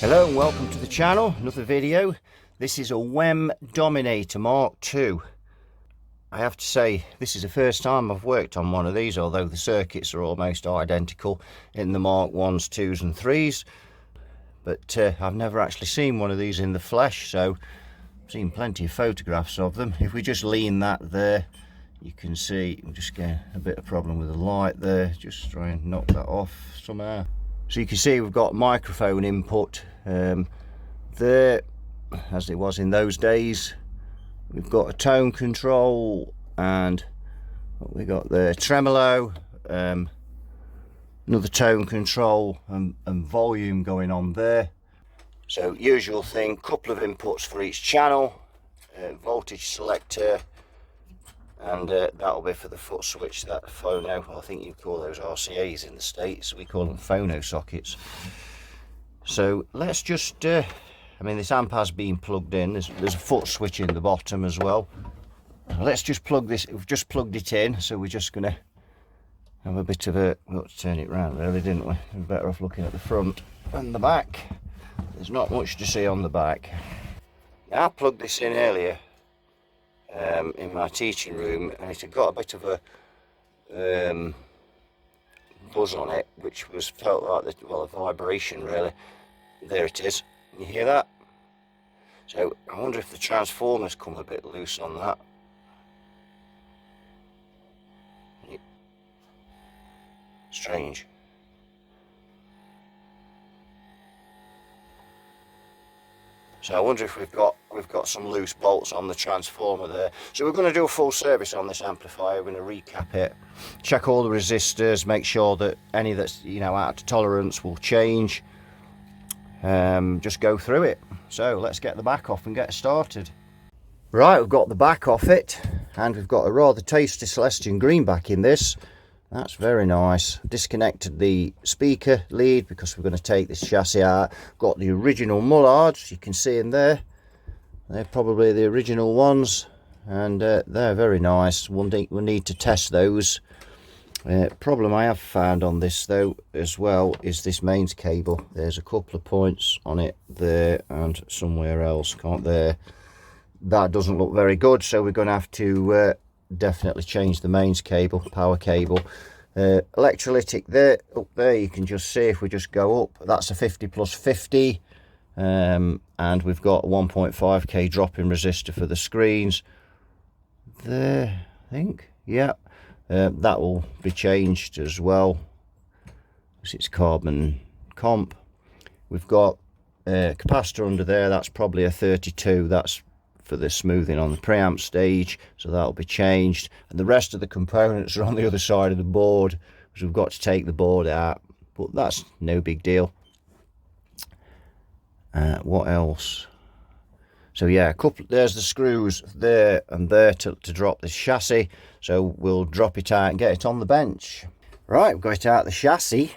Hello and welcome to the channel, another video. This is a Wem Dominator MK2. I have to say, this is the first time I've worked on one of these, although the circuits are almost identical in the Mark 1s, 2s and 3s. But I've never actually seen one of these in the flesh, so I've seen plenty of photographs of them. If we just lean that there, you can see, I'm just getting a bit of problem with the light there. Just try and knock that off somehow. So you can see we've got microphone input there, as it was in those days. We've got a tone control and what we got there, tremolo, another tone control and volume going on there. So usual thing, couple of inputs for each channel, voltage selector, and that'll be for the foot switch, that phono. I think you call those RCAs in the States, we call them phono sockets. So let's just, I mean this amp has been plugged in, there's a foot switch in the bottom as well. Let's just plug this, we've just plugged it in, so we're just going to have a bit of a, we've got to turn it round really, didn't we? We're better off looking at the front and the back. There's not much to see on the back. Now, I plugged this in earlier in my teaching room, and it had got a bit of a buzz on it, which felt like a vibration really. There it is. You hear that? So I wonder if the transformer's come a bit loose on that. Strange. So I wonder if we've got some loose bolts on the transformer there. So we're going to do a full service on this amplifier. We're going to recap it, check all the resistors, make sure that any that's out of tolerance will change. Just go through it. So let's get the back off and get started. Right, we've got the back off it, and we've got a rather tasty Celestion Greenback in this. That's very nice. Disconnected the speaker lead because we're going to take this chassis out. Got the original mullards, you can see in there. They're probably the original ones, and they're very nice. We'll need to test those. Problem I have found on this though as well is this mains cable. There's a couple of points on it there and somewhere else, can't there? That doesn't look very good, so we're going to have to definitely change the mains cable, power cable. Electrolytic there, up there you can just see, if we just go up, that's a 50 plus 50, and we've got a 1.5k drop-in resistor for the screens there, I think. Yeah, that will be changed as well because it's carbon comp. We've got a capacitor under there, that's probably a 32, that's for the smoothing on the preamp stage, so that'll be changed. And the rest of the components are on the other side of the board, because we've got to take the board out, but that's no big deal. What else? So yeah, there's the screws there and there to drop this chassis, so we'll drop it out and get it on the bench. Right, we've got it out the chassis,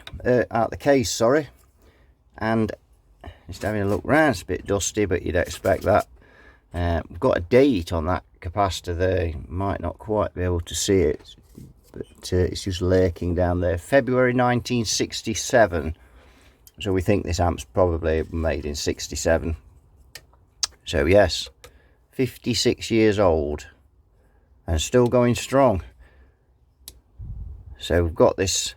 out the case, sorry, and just having a look round. It's a bit dusty, but you'd expect that. We've got a date on that capacitor there. You might not quite be able to see it, but it's just lurking down there. February 1967. So we think this amp's probably made in 67. So yes, 56 years old and still going strong. So we've got this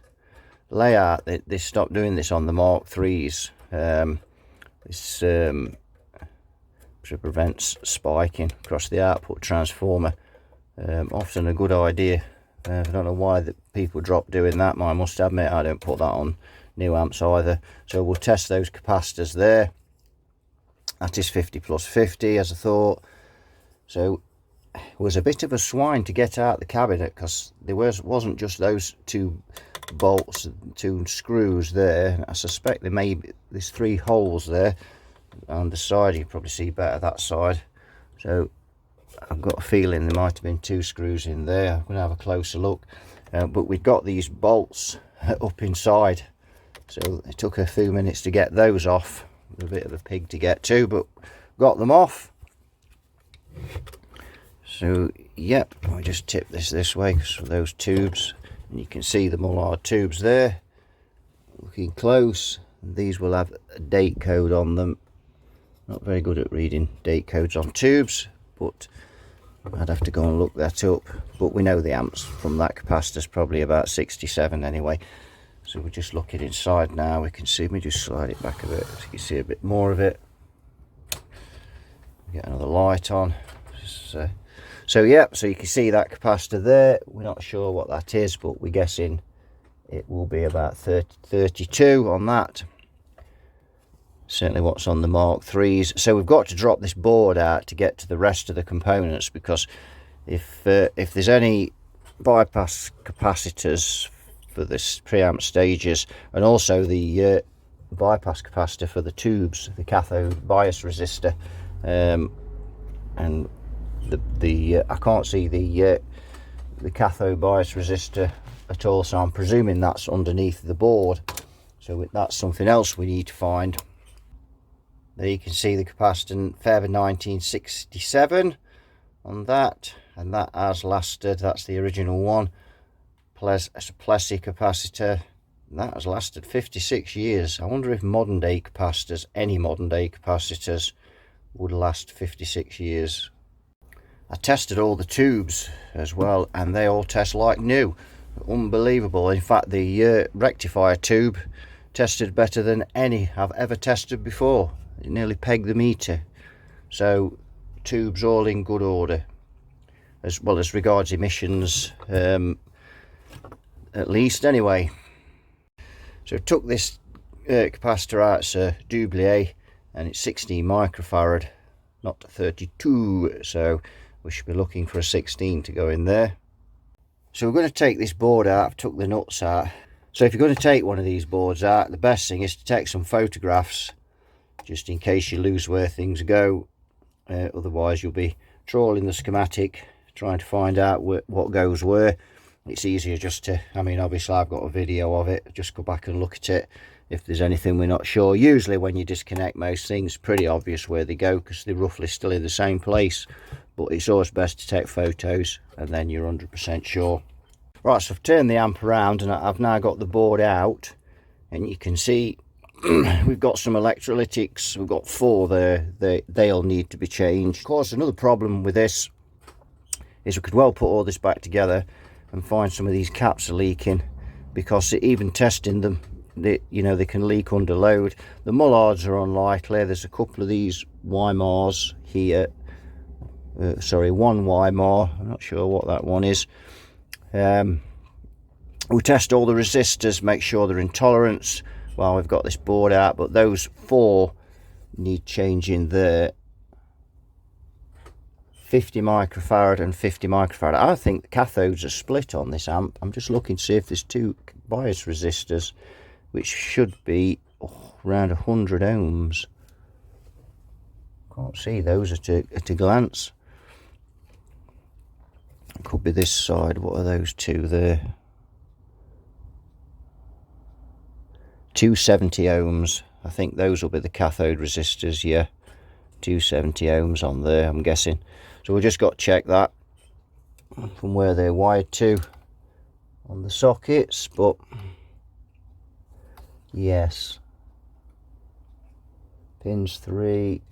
layout. They stopped doing this on the Mark 3s. This to prevent spiking across the output transformer. Often a good idea. I don't know why that people drop doing that. I must admit I don't put that on new amps either. So we'll test those capacitors there. That is 50 plus 50 as I thought. So it was a bit of a swine to get out the cabinet, because there wasn't just those two bolts, two screws there. I suspect there may be, there's 3 holes there on the side. You can probably see better that side, so I've got a feeling there might have been 2 screws in there. I'm going to have a closer look, but we've got these bolts up inside, so it took a few minutes to get those off. A bit of a pig to get to, but got them off. So yep, I just tip this way because of those tubes, and you can see the mullard tubes there looking close. These will have a date code on them. Not very good at reading date codes on tubes, but I'd have to go and look that up. But we know the amps from that capacitor is probably about 67 anyway. So we're just looking inside now. We can see, let me just slide it back a bit so you can see a bit more of it. Get another light on. So yeah, so you can see that capacitor there. We're not sure what that is, but we're guessing it will be about 32 on that. Certainly what's on the Mark III's. So we've got to drop this board out to get to the rest of the components, because if there's any bypass capacitors for this preamp stages, and also the bypass capacitor for the tubes, the cathode bias resistor, and the I can't see the cathode bias resistor at all, so I'm presuming that's underneath the board. So that's something else we need to find. There you can see the capacitor Feb 1967 on that, and that has lasted. That's the original one. It's a Plessy capacitor. That has lasted 56 years. I wonder if modern day capacitors, any modern day capacitors, would last 56 years. I tested all the tubes as well, and they all test like new. Unbelievable. In fact, the rectifier tube tested better than any I've ever tested before. It nearly pegged the meter. So tubes all in good order, as well as regards emissions, at least anyway. So I took this capacitor out. It's a Doublier, and it's 16 microfarad, not 32, so we should be looking for a 16 to go in there. So we're going to take this board out. I've took the nuts out. So if you're going to take one of these boards out, the best thing is to take some photographs, just in case you lose where things go. Otherwise you'll be trawling the schematic, trying to find out what goes where. It's easier just to, I mean, obviously I've got a video of it, just go back and look at it if there's anything we're not sure. Usually when you disconnect most things, pretty obvious where they go, because they're roughly still in the same place. But it's always best to take photos, and then you're 100% sure. Right, so I've turned the amp around, and I've now got the board out, and you can see we've got some electrolytics. We've got 4 there. They'll need to be changed. Of course, another problem with this is we could well put all this back together and find some of these caps are leaking, because even testing them, they can leak under load. The mullards are unlikely. There's a couple of these Weimars here. Sorry, one Weimar. I'm not sure what that one is. We test all the resistors, make sure they're in tolerance while we've got this board out, but those 4 need changing there. 50 microfarad and 50 microfarad. I think the cathodes are split on this amp. I'm just looking to see if there's 2 bias resistors, which should be around 100 ohms. Can't see those at a glance. It could be this side. What are those 2 there? 270 ohms. I think those will be the cathode resistors. Yeah, 270 ohms on there, I'm guessing. So we just got to check that from where they're wired to on the sockets. But yes, pins 3.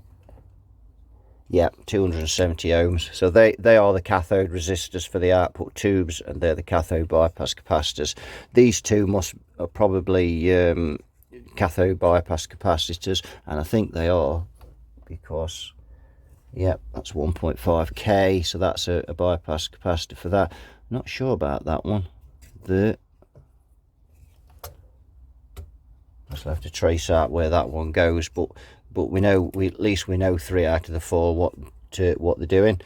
Yeah, 270 ohms. So they are the cathode resistors for the output tubes, and they're the cathode bypass capacitors. These 2 are probably cathode bypass capacitors, and I think they are, because yeah, that's 1.5k, so that's a bypass capacitor for that. Not sure about that one there. I'll have to trace out where that one goes, but we know, at least we know 3 out of the 4 what they're doing.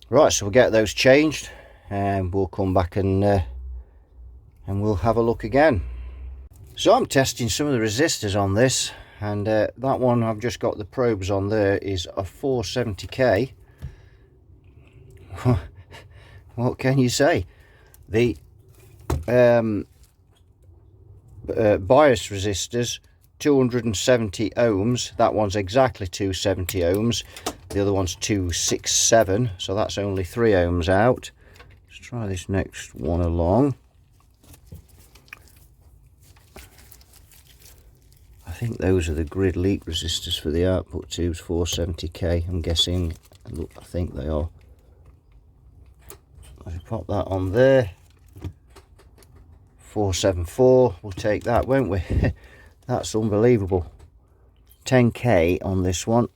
Right, so we'll get those changed, and we'll come back and we'll have a look again. So I'm testing some of the resistors on this, and that one I've just got the probes on there is a 470k. What can you say? The bias resistors, 270 ohms. That one's exactly 270 ohms. The other one's 267, so that's only 3 ohms out. Let's try this next one along. think those are the grid leak resistors for the output tubes, 470k, I'm guessing. Look, I think they are. If we pop that on there, 474, we'll take that, won't we? That's unbelievable. 10k on this one.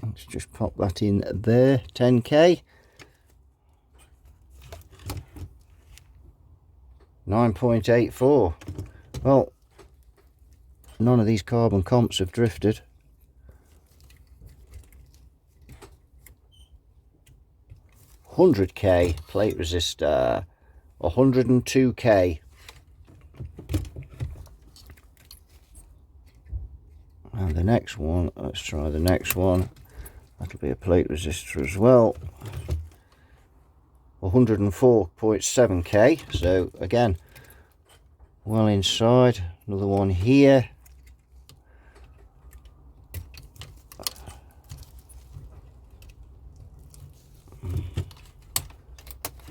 Let's just pop that in there, 10k. 9.84. Well, none of these carbon comps have drifted. $100k plate resistor, 102k. And the next one, let's try the next one. That'll be a plate resistor as well. 104.7k. So again, well inside. Another one here.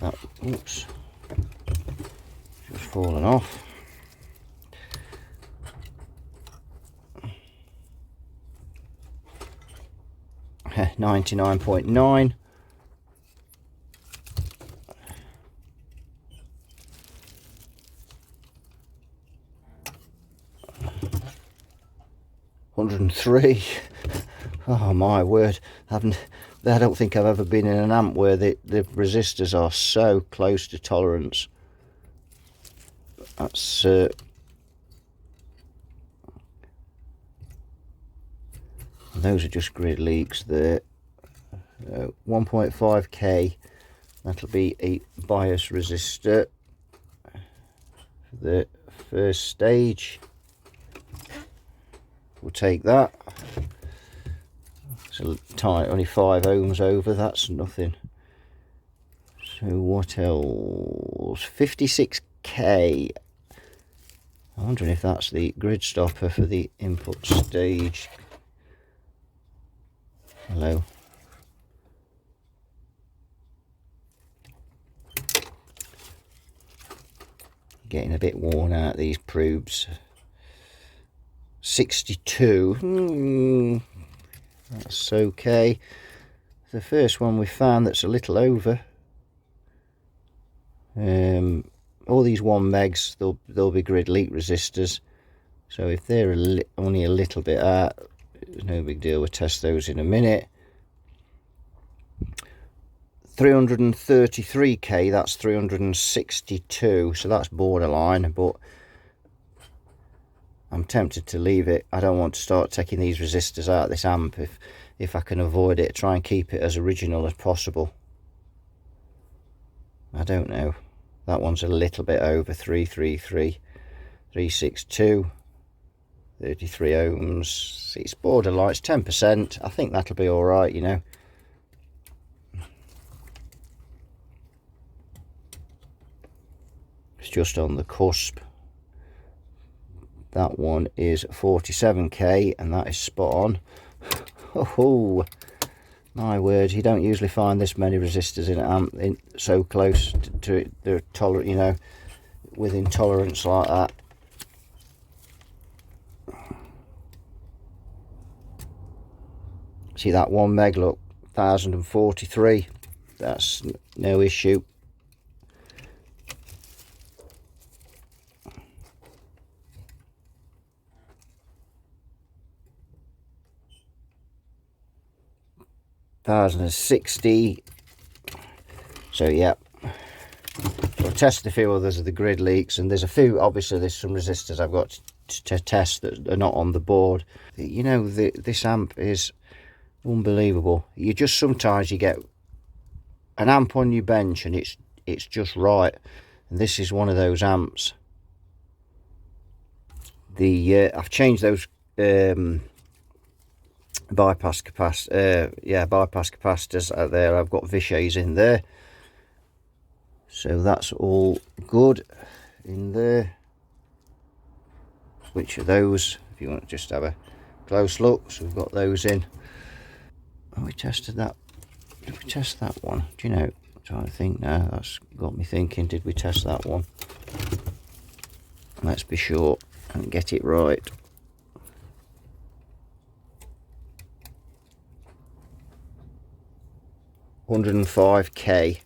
That, oops, just fallen off. Heh, 99.9. $103. Oh my word! I don't think I've ever been in an amp where the resistors are so close to tolerance. That's those are just grid leaks there. 1.5k. That'll be a bias resistor for the first stage. We'll take that. It's a tight, only 5 ohms over, that's nothing. So what else? 56k. I'm wondering if that's the grid stopper for the input stage. Hello. Getting a bit worn out, these probes. 62. That's okay. The first one we found that's a little over. All these 1 megs, they'll be grid leak resistors. So if they're only a little bit out, it's no big deal. We'll test those in a minute. 333k, that's 362, so that's borderline, but I'm tempted to leave it. I don't want to start taking these resistors out of this amp if I can avoid it. Try and keep it as original as possible. I don't know. That one's a little bit over. 333, 362, 33 ohms. It's borderline. It's 10%. I think that'll be all right, you know. It's just on the cusp. That one is 47k, and that is spot on. Oh, my word! You don't usually find this many resistors in an amp so close to the tolerant, you know, within tolerance like that. See that 1 meg? Look, 1043. That's no issue. $1,060. So yeah, so I've tested a few others of the grid leaks, and there's a few, obviously there's some resistors I've got to test that are not on the board. You know, this amp is unbelievable. You just, sometimes you get an amp on your bench and it's just right, and this is one of those amps. I've changed those bypass capacitors out there. I've got Vishays in there, so that's all good in there. Which are those, if you want to just have a close look? So we've got those in. Oh, we tested that. Did we test that one? Do you know, I'm trying to think now. That's got me thinking, did we test that one? Let's be sure and get it right. 105k.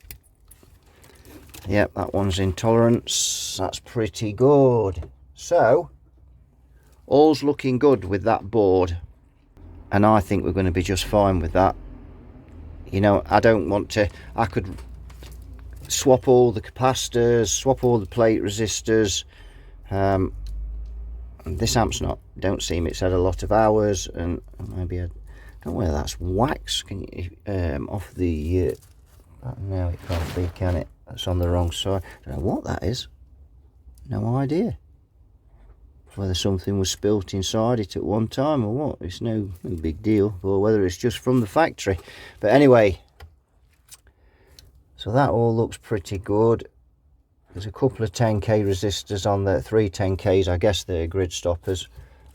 Yep, that one's in tolerance. That's pretty good. So all's looking good with that board, and I think we're going to be just fine with that. You know, I don't want to, I could swap all the capacitors, swap all the plate resistors. This amp's not, don't seem it's had a lot of hours, and maybe I don't know whether that's wax. Can you off the no, it can't be, can it? That's on the wrong side. I don't know what that is, no idea whether something was spilt inside it at one time or what. It's no big deal, or whether it's just from the factory. But anyway, so that all looks pretty good. There's a couple of 10k resistors on there, 3 10ks. I guess they're grid stoppers.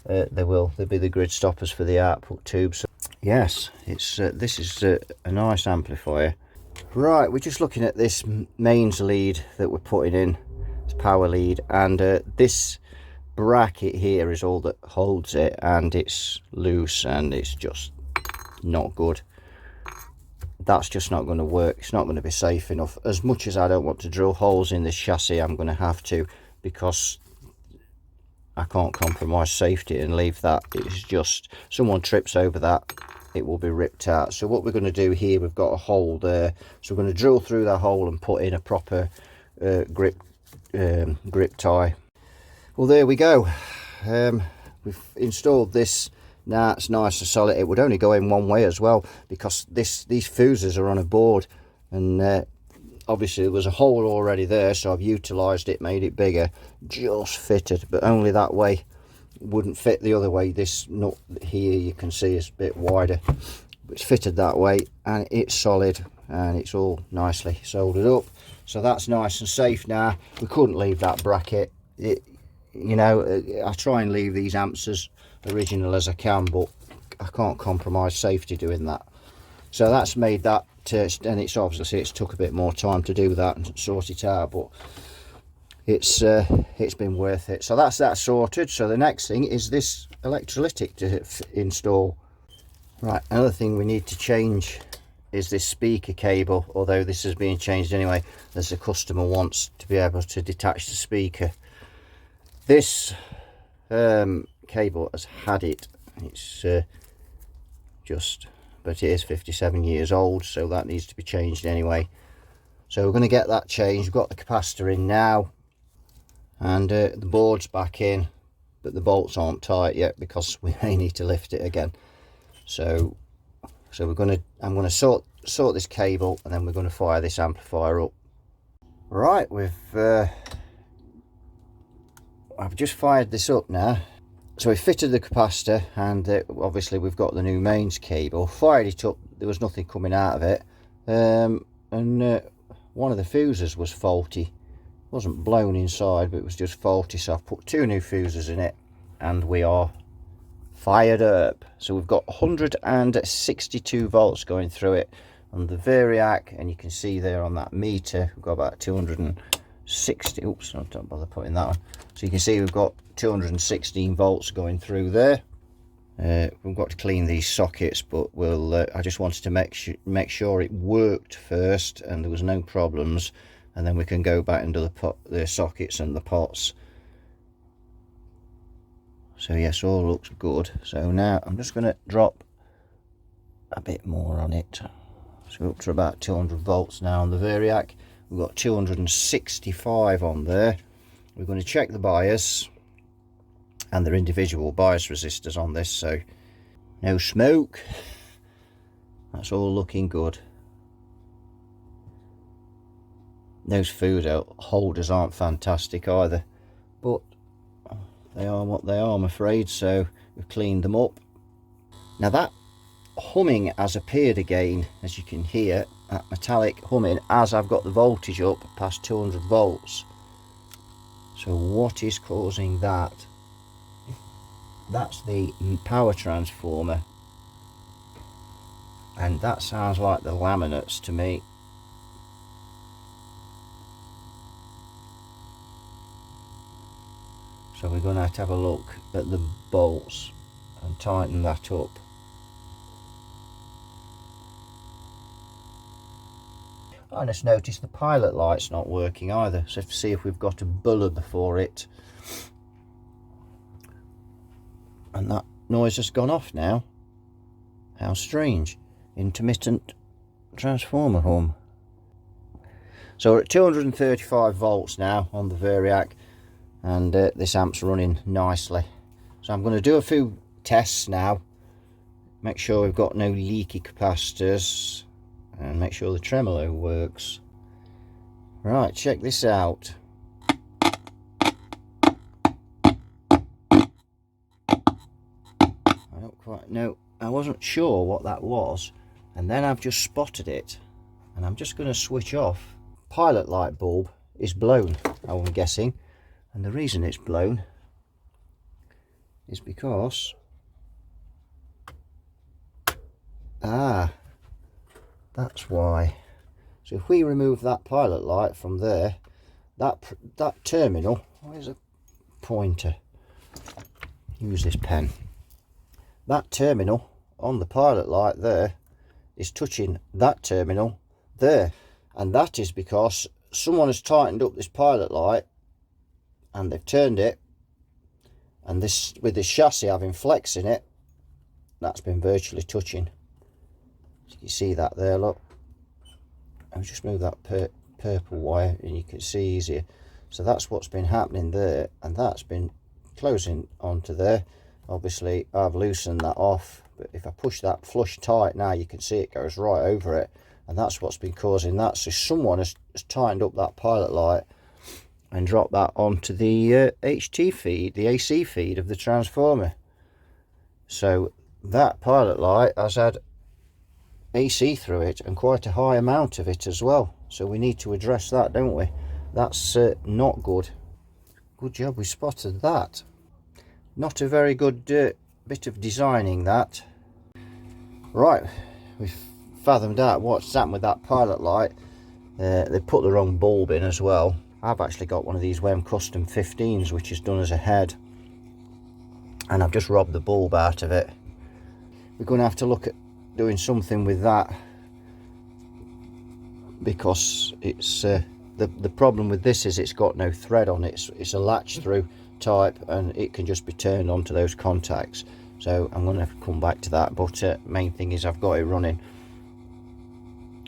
They'll be the grid stoppers for the output tubes. So yes, it's this is a nice amplifier. Right, we're just looking at this mains lead that we're putting in. It's power lead, and this bracket here is all that holds it, and it's loose and it's just not good. That's just not going to work. It's not going to be safe enough. As much as I don't want to drill holes in this chassis, I'm going to have to, because I can't compromise safety and leave that. It's just, someone trips over that, it will be ripped out. So what we're going to do here, we've got a hole there, so we're going to drill through that hole and put in a proper grip tie. Well, there we go. We've installed this. Now it's nice and solid. It would only go in one way as well, because these fuses are on a board, and obviously there was a hole already there, so I've utilised it, made it bigger, just fitted, but only that way. It wouldn't fit the other way. This nut here you can see is a bit wider, but it's fitted that way, and it's solid, and it's all nicely soldered up. So that's nice and safe now. We couldn't leave that bracket. You know, I try and leave these amps as original as I can, but I can't compromise safety doing that. So that's made that test, and it's obviously it's took a bit more time to do that and sort it out, but it's been worth it. So that's that sorted. So the next thing is this electrolytic to install. Right, another thing we need to change is this speaker cable, although this is being changed anyway, as the customer wants to be able to detach the speaker. This cable has had it. It's but it is 57 years old, so that needs to be changed anyway. So we're going to get that changed. We've got the capacitor in now, and the board's back in, but the bolts aren't tight yet because we may need to lift it again. So I'm going to sort this cable, and then we're going to fire this amplifier up. Right, I've just fired this up now. So we fitted the capacitor, and obviously we've got the new mains cable. Fired it up, there was nothing coming out of it, and one of the fuses was faulty. It wasn't blown inside, but it was just faulty, so I've put 2 new fuses in it, and we are fired up. So we've got 162 volts going through it on the variac, and you can see there on that meter we've got about 260. Oops, don't bother putting that on. So you can see we've got 216 volts going through there. We've got to clean these sockets, but we'll I just wanted to make sure it worked first and there was no problems, and then we can go back into the sockets and the pots. So yes, all looks good. So now I'm just going to drop a bit more on it. So we're up to about 200 volts now on the variac. We've got 265 on there. We're going to check the bias, and they're individual bias resistors on this, so no smoke. That's all looking good. Those food holders aren't fantastic either, but they are what they are, I'm afraid. So we've cleaned them up. Now that humming has appeared again, as you can hear, that metallic humming, as I've got the voltage up past 200 volts. So what is causing that? That's the power transformer, and that sounds like the laminates to me. So we're going to have a look at the bolts and tighten that up. I just noticed the pilot light's not working either, so to see if we've got a bulb for it. And that noise has gone off now. How strange. Intermittent transformer hum. So we're at 235 volts now on the Variac, and this amp's running nicely. So I'm going to do a few tests now, make sure we've got no leaky capacitors, and make sure the tremolo works. Right, check this out. I don't quite know, I wasn't sure what that was, and then I've just spotted it, and I'm just going to switch off. Pilot light bulb is blown, I'm guessing, and the reason it's blown is because that's why. So if we remove that pilot light from there, that terminal, where's a pointer? Use this pen. That terminal on the pilot light there is touching that terminal there, and that is because someone has tightened up this pilot light and they've turned it, and this, with this chassis having flex in it, that's been virtually touching. So you can see that there, look. I'll just move that purple wire and you can see easier. So that's what's been happening there, and that's been closing onto there. Obviously I've loosened that off, but if I push that flush tight now, you can see it goes right over it, and that's what's been causing that. So someone has tightened up that pilot light and drop that onto the HT feed, the AC feed of the transformer. So that pilot light has had AC through it, and quite a high amount of it as well. So we need to address that, don't we? That's not good. Good job we spotted that. Not a very good bit of designing, that. Right, we've fathomed out what's happened with that pilot light. They put the wrong bulb in as well. I've actually got one of these Wem Custom 15s which is done as a head, and I've just robbed the bulb out of it. We're going to have to look at doing something with that, because it's the problem with this is it's got no thread on it. It's a latch through type, and it can just be turned onto those contacts. So I'm going to have to come back to that, but main thing is I've got it running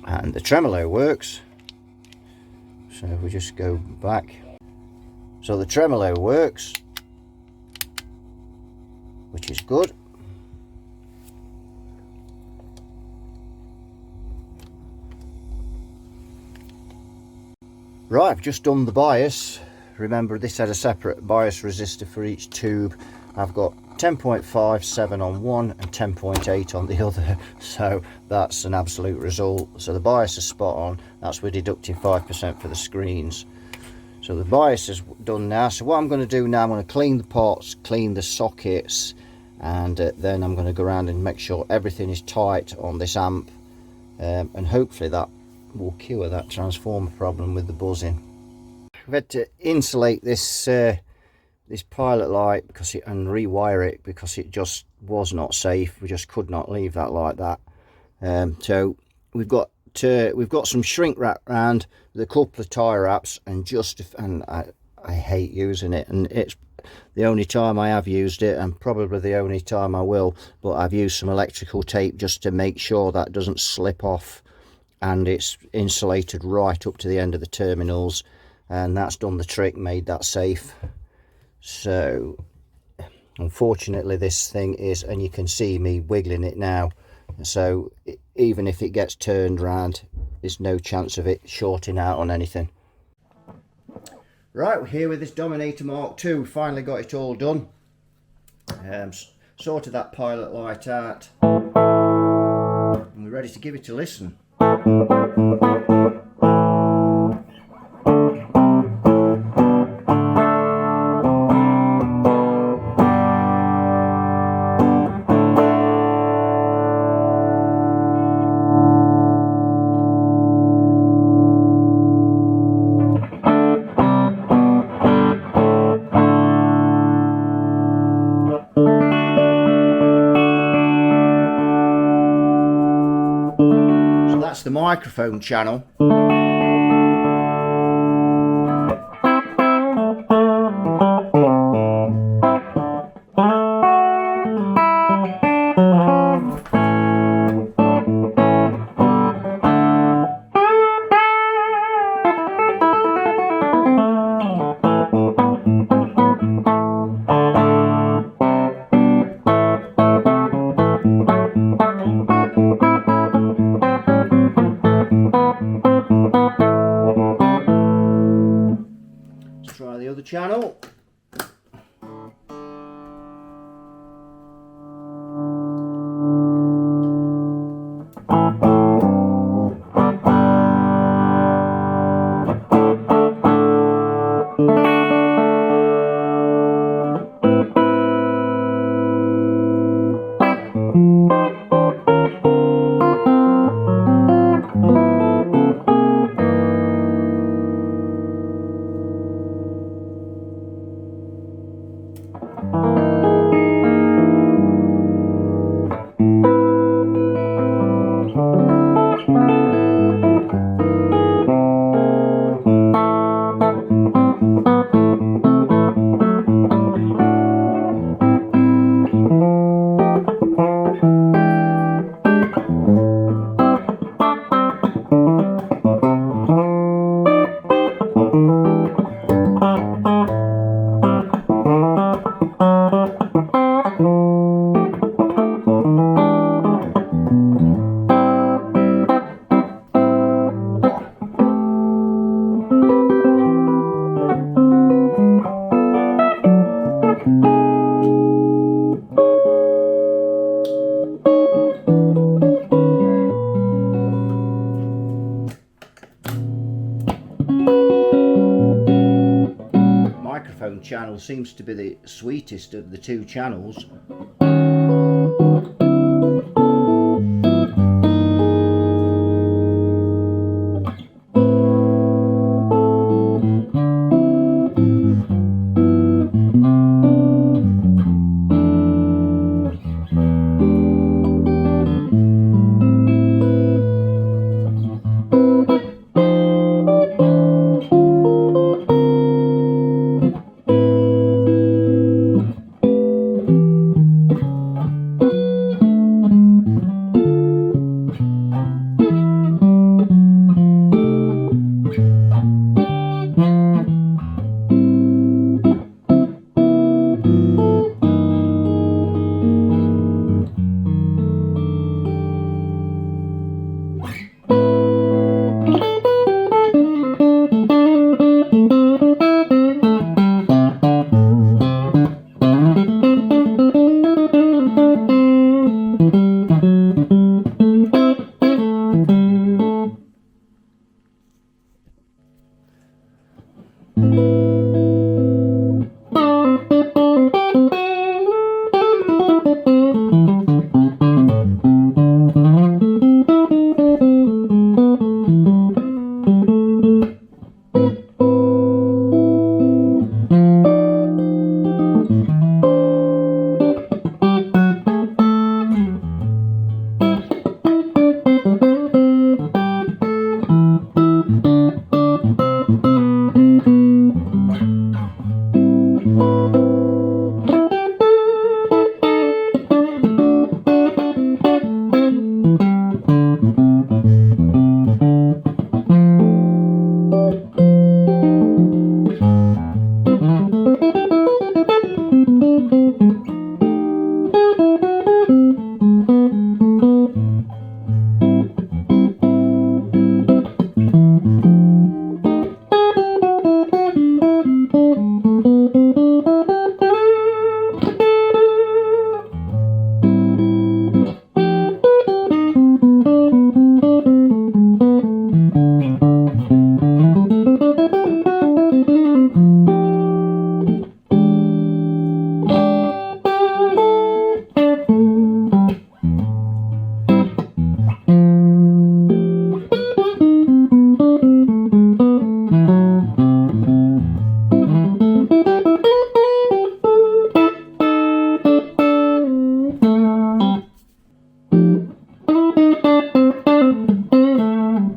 and the tremolo works. So if we just go back, so the tremolo works, which is good. Right, I've just done the bias. Remember, this had a separate bias resistor for each tube. I've got 10.57 on one and 10.8 on the other, so that's an absolute result. So the bias is spot on. That's with deducting 5% for the screens. So the bias is done now. So what I'm going to do now, I'm going to clean the pots, clean the sockets, and then I'm going to go around and make sure everything is tight on this amp, and hopefully that will cure that transformer problem with the buzzing. We've had to insulate this this pilot light and rewire it because it just was not safe. We just could not leave that like that. So we've got some shrink wrap around with a couple of tie wraps, and I hate using it, and it's the only time I have used it, and probably the only time I will. But I've used some electrical tape just to make sure that doesn't slip off, and it's insulated right up to the end of the terminals, and that's done the trick, made that safe. So unfortunately this thing is, and you can see me wiggling it now, so even if it gets turned round, there's no chance of it shorting out on anything. Right, we're here with this Dominator Mark II. Finally got it all done. Sorted that pilot light out, and we're ready to give it a listen. That's the microphone channel. Microphone channel seems to be the sweetest of the two channels.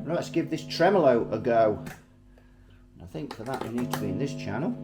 Let's give this tremolo a go. I think for that we need to be in this channel.